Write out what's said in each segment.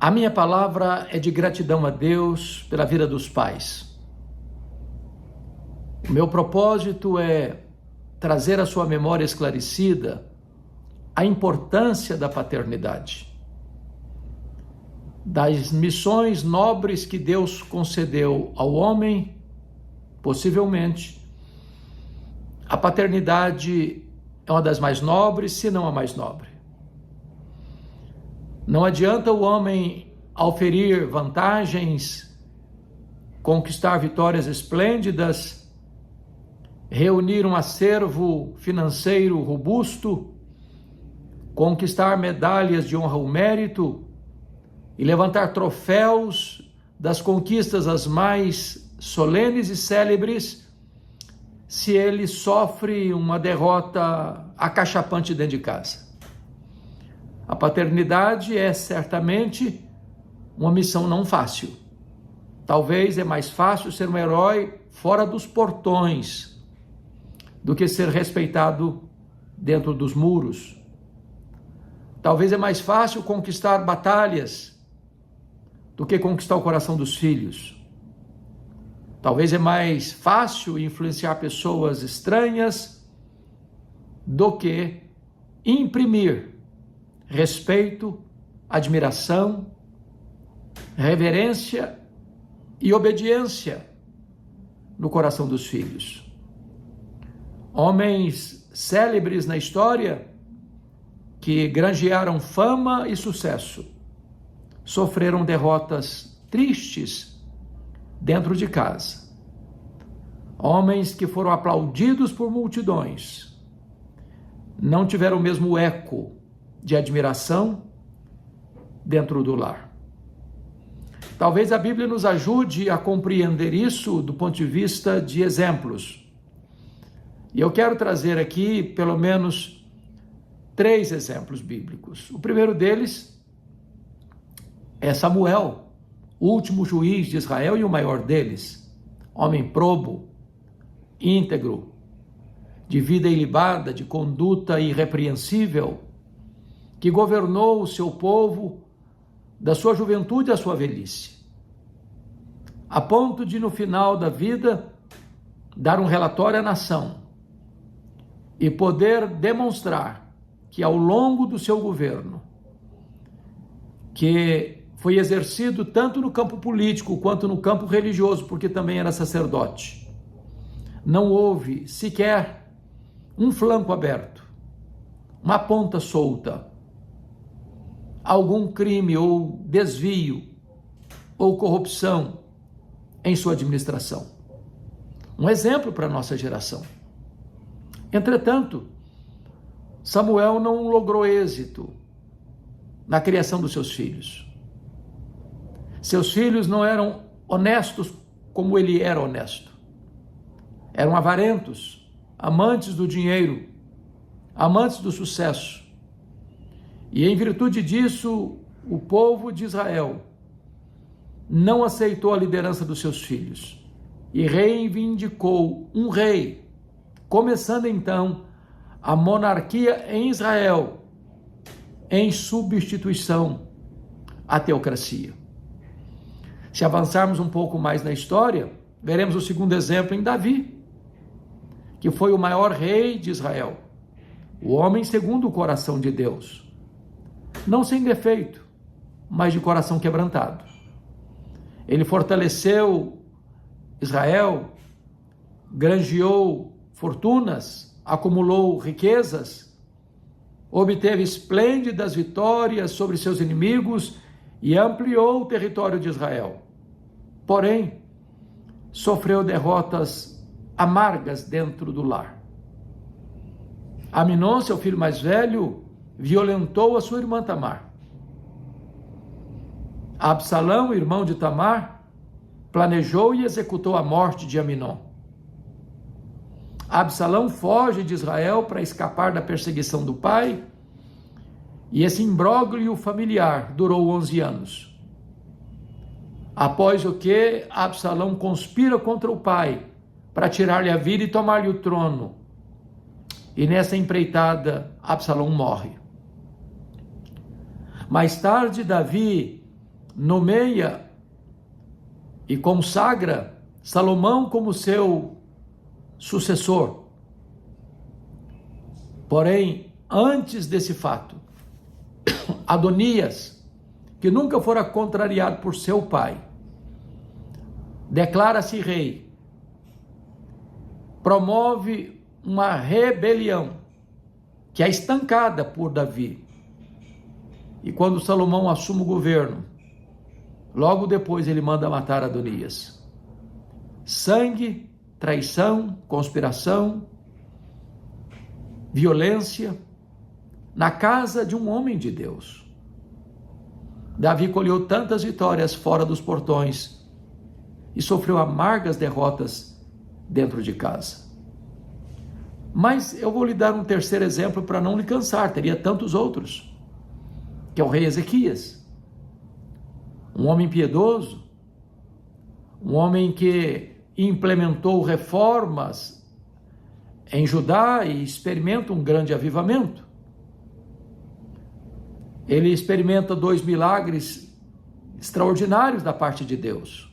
A minha palavra é de gratidão a Deus pela vida dos pais. O meu propósito é trazer à sua memória esclarecida a importância da paternidade, das missões nobres que Deus concedeu ao homem. Possivelmente, a paternidade é uma das mais nobres, se não a mais nobre. Não adianta o homem auferir vantagens, conquistar vitórias esplêndidas, reunir um acervo financeiro robusto, conquistar medalhas de honra ou mérito e levantar troféus das conquistas as mais solenes e célebres, se ele sofre uma derrota acachapante dentro de casa. A paternidade é certamente uma missão não fácil. Talvez é mais fácil ser um herói fora dos portões do que ser respeitado dentro dos muros. Talvez é mais fácil conquistar batalhas do que conquistar o coração dos filhos. Talvez é mais fácil influenciar pessoas estranhas do que imprimir respeito, admiração, reverência e obediência no coração dos filhos. Homens célebres na história que granjearam fama e sucesso sofreram derrotas tristes dentro de casa. Homens que foram aplaudidos por multidões não tiveram o mesmo eco de admiração dentro do lar. Talvez a Bíblia nos ajude a compreender isso do ponto de vista de exemplos. E eu quero trazer aqui pelo menos 3 exemplos bíblicos. O primeiro deles é Samuel, o último juiz de Israel e o maior deles, homem probo, íntegro, de vida ilibada, de conduta irrepreensível, que governou o seu povo da sua juventude à sua velhice, a ponto de, no final da vida, dar um relatório à nação e poder demonstrar que, ao longo do seu governo, que foi exercido tanto no campo político quanto no campo religioso, porque também era sacerdote, não houve sequer um flanco aberto, uma ponta solta, algum crime ou desvio ou corrupção em sua administração. Um exemplo para a nossa geração. Entretanto, Samuel não logrou êxito na criação dos seus filhos. Seus filhos não eram honestos como ele era honesto. Eram avarentos, amantes do dinheiro, amantes do sucesso. E em virtude disso, o povo de Israel não aceitou a liderança dos seus filhos e reivindicou um rei, começando então a monarquia em Israel, em substituição à teocracia. Se avançarmos um pouco mais na história, veremos o segundo exemplo em Davi, que foi o maior rei de Israel, o homem segundo o coração de Deus, não sem defeito, mas de coração quebrantado. Ele fortaleceu Israel, granjeou fortunas, acumulou riquezas, obteve esplêndidas vitórias sobre seus inimigos e ampliou o território de Israel. Porém, sofreu derrotas amargas dentro do lar. Aminon, seu filho mais velho, violentou a sua irmã Tamar. Absalão, irmão de Tamar, planejou e executou a morte de Aminon. Absalão foge de Israel para escapar da perseguição do pai, e esse imbróglio familiar durou 11 anos. Após o que, Absalão conspira contra o pai para tirar-lhe a vida e tomar-lhe o trono. E nessa empreitada, Absalão morre. Mais tarde, Davi nomeia e consagra Salomão como seu sucessor. Porém, antes desse fato, Adonias, que nunca fora contrariado por seu pai, declara-se rei, promove uma rebelião que é estancada por Davi. E quando Salomão assume o governo, logo depois ele manda matar Adonias. Sangue, traição, conspiração, violência na casa de um homem de Deus. Davi colheu tantas vitórias fora dos portões e sofreu amargas derrotas dentro de casa. Mas eu vou lhe dar um terceiro exemplo para não lhe cansar, teria tantos outros, que é o rei Ezequias. Um homem piedoso, um homem que implementou reformas em Judá e experimenta um grande avivamento. Ele experimenta 2 milagres extraordinários da parte de Deus.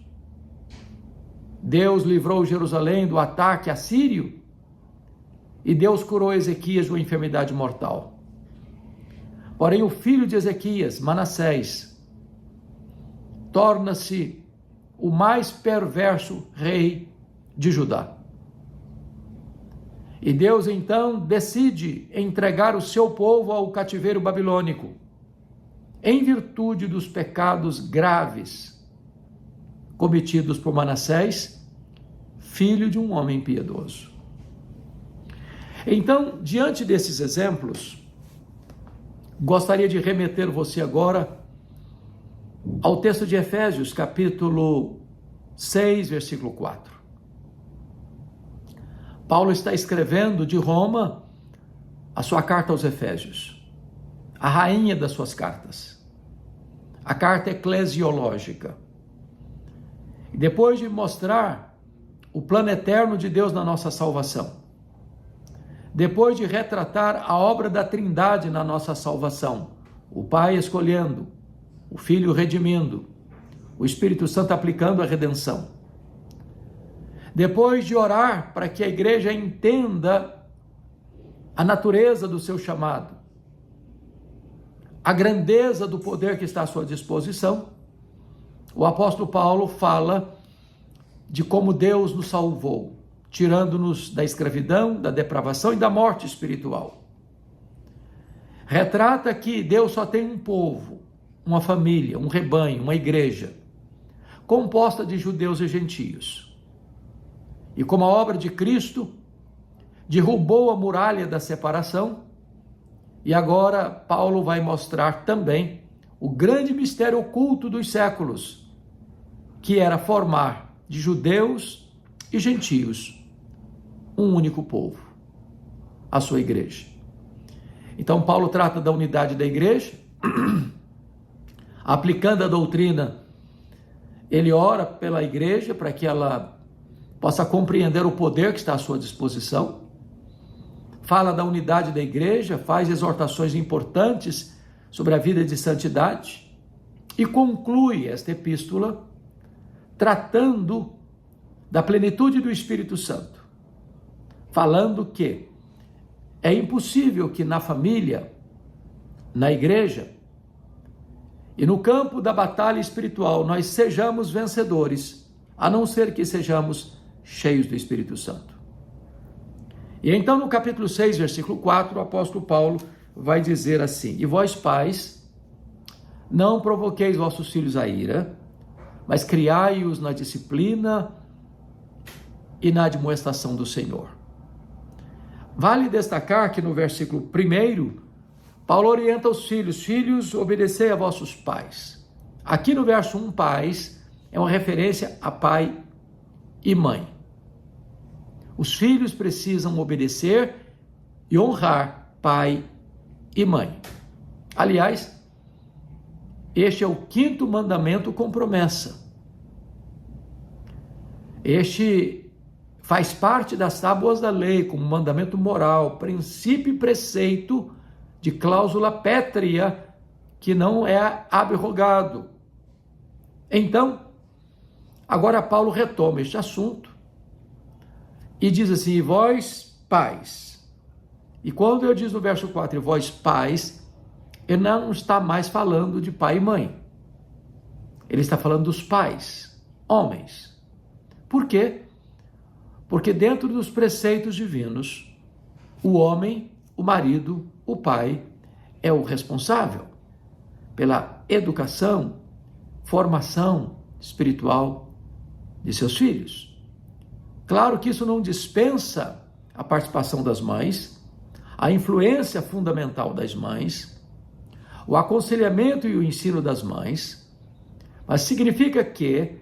Deus livrou Jerusalém do ataque assírio e Deus curou Ezequias de uma enfermidade mortal. Porém, o filho de Ezequias, Manassés, torna-se o mais perverso rei de Judá. E Deus então decide entregar o seu povo ao cativeiro babilônico, em virtude dos pecados graves cometidos por Manassés, filho de um homem piedoso. Então, diante desses exemplos, gostaria de remeter você agora ao texto de Efésios, capítulo 6, versículo 4. Paulo está escrevendo de Roma a sua carta aos Efésios, a rainha das suas cartas, a carta eclesiológica. E depois de mostrar o plano eterno de Deus na nossa salvação, depois de retratar a obra da Trindade na nossa salvação, o Pai escolhendo, o Filho redimindo, o Espírito Santo aplicando a redenção, depois de orar para que a igreja entenda a natureza do seu chamado, a grandeza do poder que está à sua disposição, o apóstolo Paulo fala de como Deus nos salvou, tirando-nos da escravidão, da depravação e da morte espiritual. Retrata que Deus só tem um povo, uma família, um rebanho, uma igreja, composta de judeus e gentios. E como a obra de Cristo derrubou a muralha da separação, e agora Paulo vai mostrar também o grande mistério oculto dos séculos, que era formar de judeus e gentios um único povo, a sua igreja. Então Paulo trata da unidade da igreja, aplicando a doutrina, ele ora pela igreja para que ela possa compreender o poder que está à sua disposição, fala da unidade da igreja, faz exortações importantes sobre a vida de santidade e conclui esta epístola tratando da plenitude do Espírito Santo, falando que é impossível que na família, na igreja e no campo da batalha espiritual nós sejamos vencedores, a não ser que sejamos cheios do Espírito Santo. E então no capítulo 6, versículo 4, o apóstolo Paulo vai dizer assim: e vós pais, não provoqueis vossos filhos a ira, mas criai-os na disciplina e na admoestação do Senhor. Vale destacar que no versículo 1, Paulo orienta os filhos: filhos, obedecei a vossos pais. Aqui no verso 1, pais, é uma referência a pai e mãe. Os filhos precisam obedecer e honrar pai e mãe. Aliás, este é o 5º mandamento com promessa. Este faz parte das tábuas da lei, como mandamento moral, princípio e preceito de cláusula pétrea que não é abrogado. Então, agora Paulo retoma este assunto e diz assim: e vós, pais. E quando eu diz no verso 4, e vós, pais, ele não está mais falando de pai e mãe. Ele está falando dos pais, homens. Por quê? Porque dentro dos preceitos divinos, o homem, o marido, o pai, é o responsável pela educação, formação espiritual de seus filhos. Claro que isso não dispensa a participação das mães, a influência fundamental das mães, o aconselhamento e o ensino das mães, mas significa que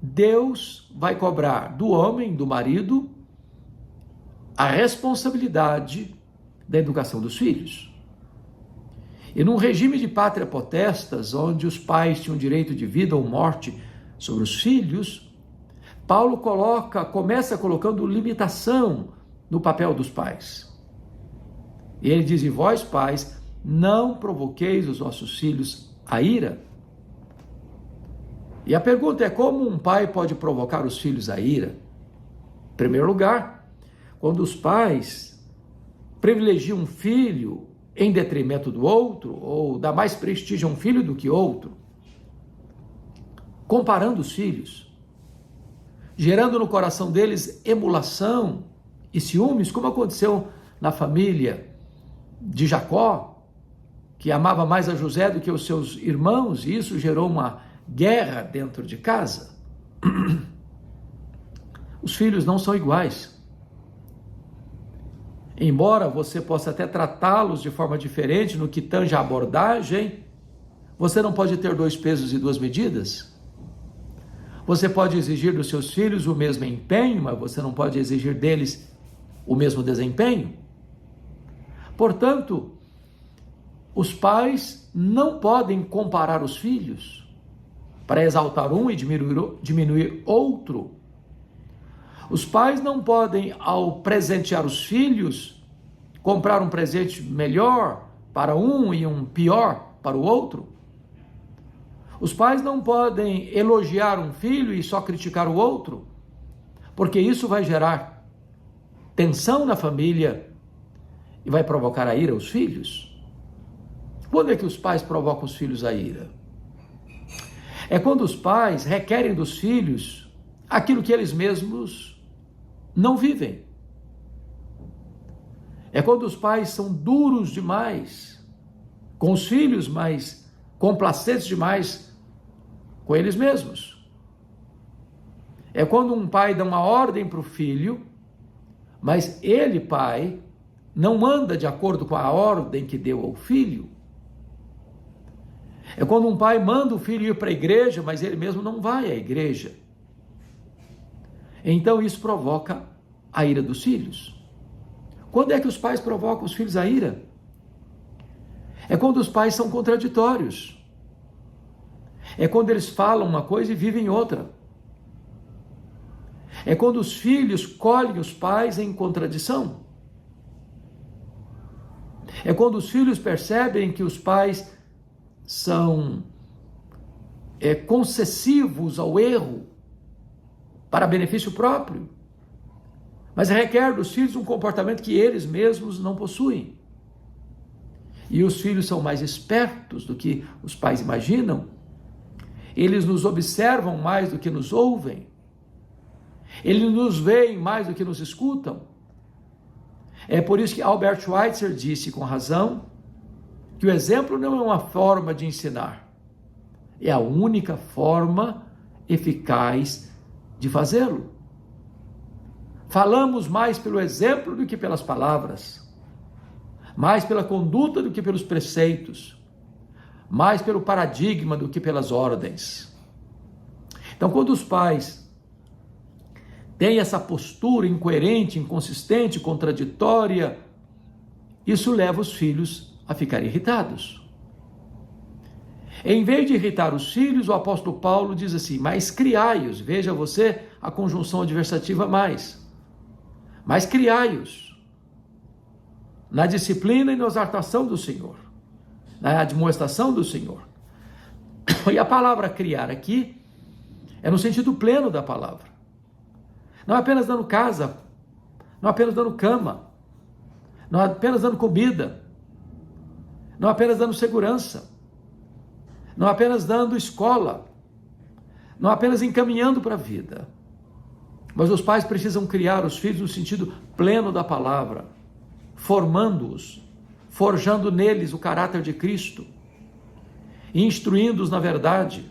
Deus vai cobrar do homem, do marido, a responsabilidade da educação dos filhos. E num regime de pátria potestas, onde os pais tinham direito de vida ou morte sobre os filhos, Paulo começa colocando limitação no papel dos pais. E ele diz: e vós, pais, não provoqueis os vossos filhos a ira. E a pergunta é: como um pai pode provocar os filhos a ira? Em primeiro lugar, quando os pais privilegiam um filho em detrimento do outro, ou dá mais prestígio a um filho do que outro, comparando os filhos, gerando no coração deles emulação e ciúmes, como aconteceu na família de Jacó, que amava mais a José do que os seus irmãos, e isso gerou uma guerra dentro de casa. Os filhos não são iguais. Embora você possa até tratá-los de forma diferente no que tange a abordagem, você não pode ter 2 pesos e 2 medidas. Você pode exigir dos seus filhos o mesmo empenho, mas você não pode exigir deles o mesmo desempenho. Portanto, os pais não podem comparar os filhos para exaltar um e diminuir outro. Os pais não podem, ao presentear os filhos, comprar um presente melhor para um e um pior para o outro. Os pais não podem elogiar um filho e só criticar o outro, porque isso vai gerar tensão na família e vai provocar a ira aos filhos. Quando é que os pais provocam os filhos a ira? É quando os pais requerem dos filhos aquilo que eles mesmos não vivem. É quando os pais são duros demais com os filhos, mas complacentes demais com eles mesmos. É quando um pai dá uma ordem para o filho, mas ele, pai, não anda de acordo com a ordem que deu ao filho. É quando um pai manda o filho ir para a igreja, mas ele mesmo não vai à igreja. Então isso provoca a ira dos filhos. Quando é que os pais provocam os filhos a ira? É quando os pais são contraditórios. É quando eles falam uma coisa e vivem outra. É quando os filhos colhem os pais em contradição. É quando os filhos percebem que os pais são concessivos ao erro para benefício próprio, mas requer dos filhos um comportamento que eles mesmos não possuem. E os filhos são mais espertos do que os pais imaginam. Eles nos observam mais do que nos ouvem. Eles nos veem mais do que nos escutam. É por isso que Albert Schweitzer disse com razão que o exemplo não é uma forma de ensinar, é a única forma eficaz de fazê-lo. Falamos mais pelo exemplo do que pelas palavras, mais pela conduta do que pelos preceitos, mais pelo paradigma do que pelas ordens. Então, quando os pais têm essa postura incoerente, inconsistente, contraditória, isso leva os filhos a ficarem irritados. Em vez de irritar os filhos, o apóstolo Paulo diz assim: mas criai-os. Veja você a conjunção adversativa mais. Mas criai-os na disciplina e na exortação do Senhor, na admoestação do Senhor. E a palavra criar aqui é no sentido pleno da palavra. Não apenas dando casa, não apenas dando cama, não apenas dando comida, não apenas dando segurança, não apenas dando escola, não apenas encaminhando para a vida. Mas os pais precisam criar os filhos no sentido pleno da palavra, formando-os, forjando neles o caráter de Cristo, instruindo-os na verdade,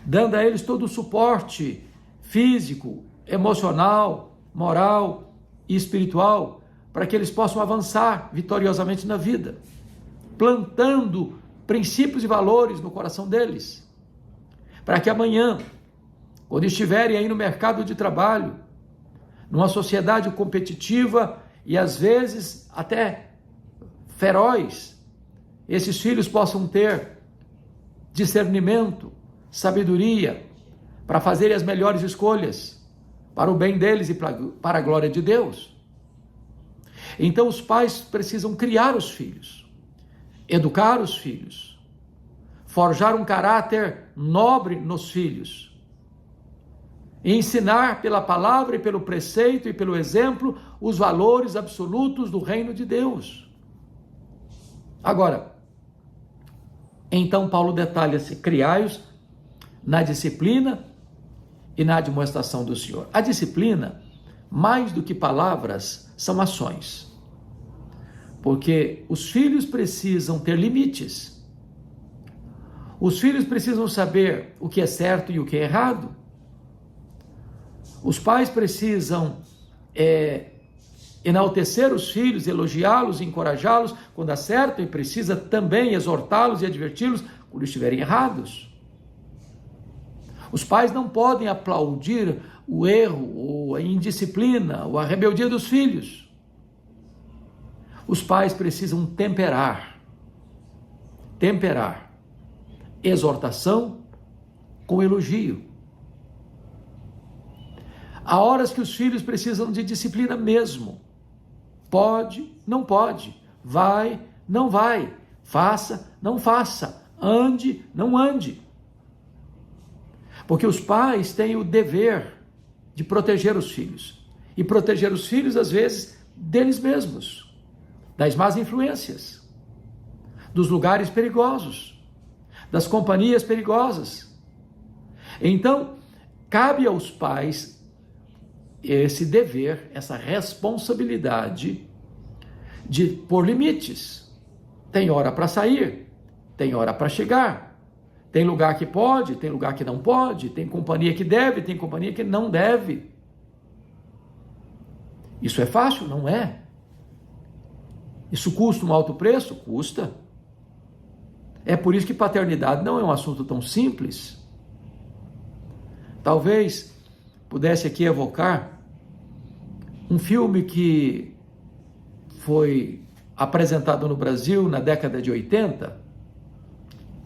dando a eles todo o suporte físico, emocional, moral e espiritual, para que eles possam avançar vitoriosamente na vida, plantando princípios e valores no coração deles, para que amanhã, quando estiverem aí no mercado de trabalho, numa sociedade competitiva e às vezes até feroz, esses filhos possam ter discernimento, sabedoria, para fazerem as melhores escolhas, para o bem deles e para a glória de Deus. Então os pais precisam criar os filhos, educar os filhos, forjar um caráter nobre nos filhos, e ensinar pela palavra e pelo preceito e pelo exemplo os valores absolutos do reino de Deus. Agora, então Paulo detalha-se: criai-os na disciplina e na admoestação do Senhor. A disciplina, mais do que palavras, são ações. Porque os filhos precisam ter limites. Os filhos precisam saber o que é certo e o que é errado. Os pais precisam enaltecer os filhos, elogiá-los, encorajá-los quando acertam, e precisa também exortá-los e adverti-los quando estiverem errados. Os pais não podem aplaudir o erro, ou a indisciplina, ou a rebeldia dos filhos. Os pais precisam temperar exortação com elogio. Há horas que os filhos precisam de disciplina mesmo. Pode, não pode. Vai, não vai. Faça, não faça. Ande, não ande. Porque os pais têm o dever de proteger os filhos. E proteger os filhos, às vezes, deles mesmos, das más influências, dos lugares perigosos, das companhias perigosas. Então, cabe aos pais esse dever, essa responsabilidade de pôr limites. Tem hora para sair, tem hora para chegar, tem lugar que pode, tem lugar que não pode, tem companhia que deve, tem companhia que não deve. Isso é fácil? Não é. Isso custa um alto preço? Custa. É por isso que paternidade não é um assunto tão simples. Talvez pudesse aqui evocar um filme que foi apresentado no Brasil na década de 80,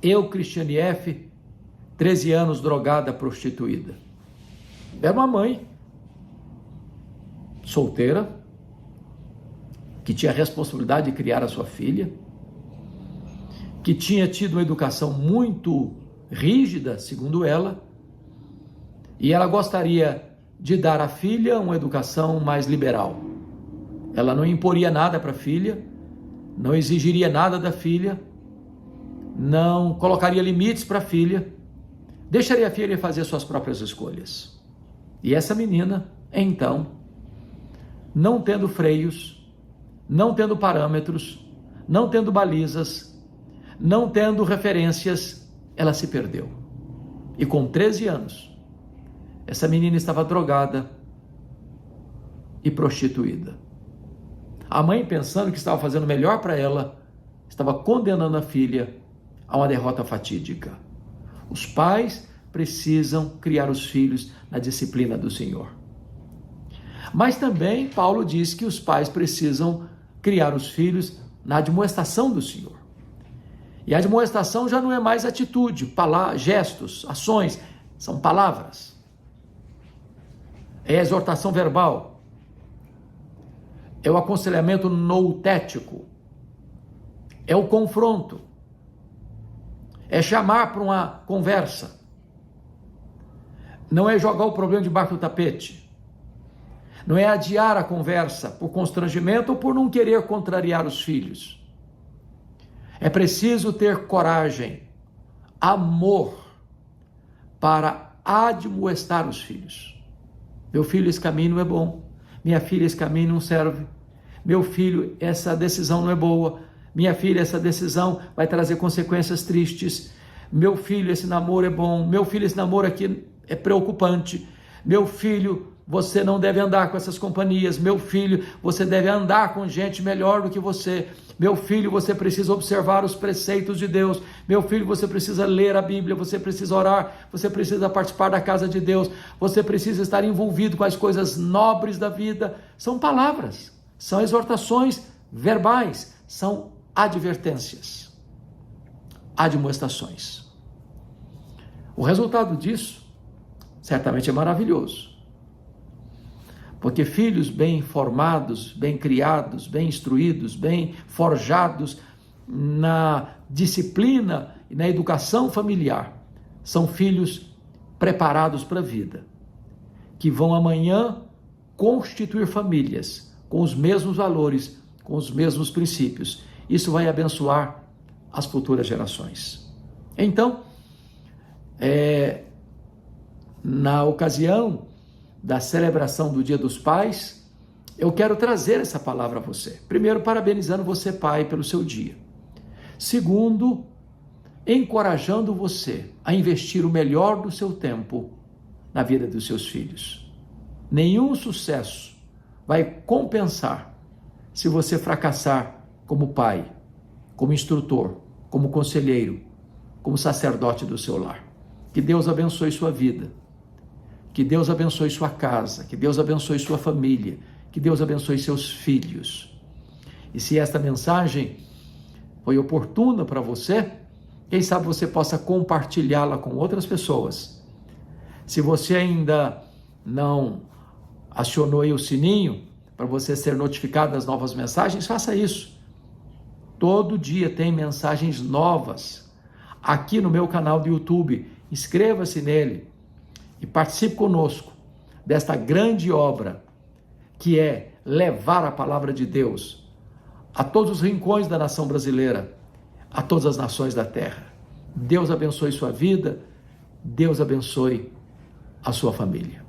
Eu, Cristiane F., 13 anos, drogada, prostituída. Era uma mãe solteira, que tinha a responsabilidade de criar a sua filha, que tinha tido uma educação muito rígida, segundo ela, e ela gostaria de dar à filha uma educação mais liberal. Ela não imporia nada para a filha, não exigiria nada da filha, não colocaria limites para a filha, deixaria a filha fazer suas próprias escolhas. E essa menina, então, não tendo freios, não tendo parâmetros, não tendo balizas, não tendo referências, ela se perdeu. E com 13 anos, essa menina estava drogada e prostituída. A mãe, pensando que estava fazendo melhor para ela, estava condenando a filha a uma derrota fatídica. Os pais precisam criar os filhos na disciplina do Senhor. Mas também Paulo diz que os pais precisam criar os filhos na admoestação do Senhor. E a admoestação já não é mais atitude, gestos, ações, são palavras. É a exortação verbal. É o aconselhamento noutético. É o confronto. é chamar para uma conversa, não é jogar o problema debaixo do tapete, não é adiar a conversa por constrangimento ou por não querer contrariar os filhos. É preciso ter coragem, amor, para admoestar os filhos. Meu filho, esse caminho não é bom. Minha filha, esse caminho não serve. Meu filho, essa decisão não é boa. Minha filha, essa decisão vai trazer consequências tristes. Meu filho, esse namoro é bom. Meu filho, esse namoro aqui é preocupante. Meu filho, você não deve andar com essas companhias. Meu filho, você deve andar com gente melhor do que você. Meu filho, você precisa observar os preceitos de Deus. Meu filho, você precisa ler a Bíblia, você precisa orar, você precisa participar da casa de Deus, você precisa estar envolvido com as coisas nobres da vida. São palavras, são exortações verbais, são advertências, admoestações. O resultado disso certamente é maravilhoso. Porque filhos bem formados, bem criados, bem instruídos, bem forjados na disciplina e na educação familiar, são filhos preparados para a vida, que vão amanhã constituir famílias com os mesmos valores, com os mesmos princípios. Isso vai abençoar as futuras gerações. Então, na ocasião da celebração do Dia dos Pais, eu quero trazer essa palavra a você. Primeiro, parabenizando você, pai, pelo seu dia. Segundo, encorajando você a investir o melhor do seu tempo na vida dos seus filhos. Nenhum sucesso vai compensar se você fracassar como pai, como instrutor, como conselheiro, como sacerdote do seu lar. Que Deus abençoe sua vida. Que Deus abençoe sua casa, que Deus abençoe sua família, que Deus abençoe seus filhos. E se esta mensagem foi oportuna para você, quem sabe você possa compartilhá-la com outras pessoas. Se você ainda não acionou aí o sininho para você ser notificado das novas mensagens, faça isso. Todo dia tem mensagens novas aqui no meu canal do YouTube. Inscreva-se nele e participe conosco desta grande obra que é levar a palavra de Deus a todos os rincões da nação brasileira, a todas as nações da terra. Deus abençoe sua vida, Deus abençoe a sua família.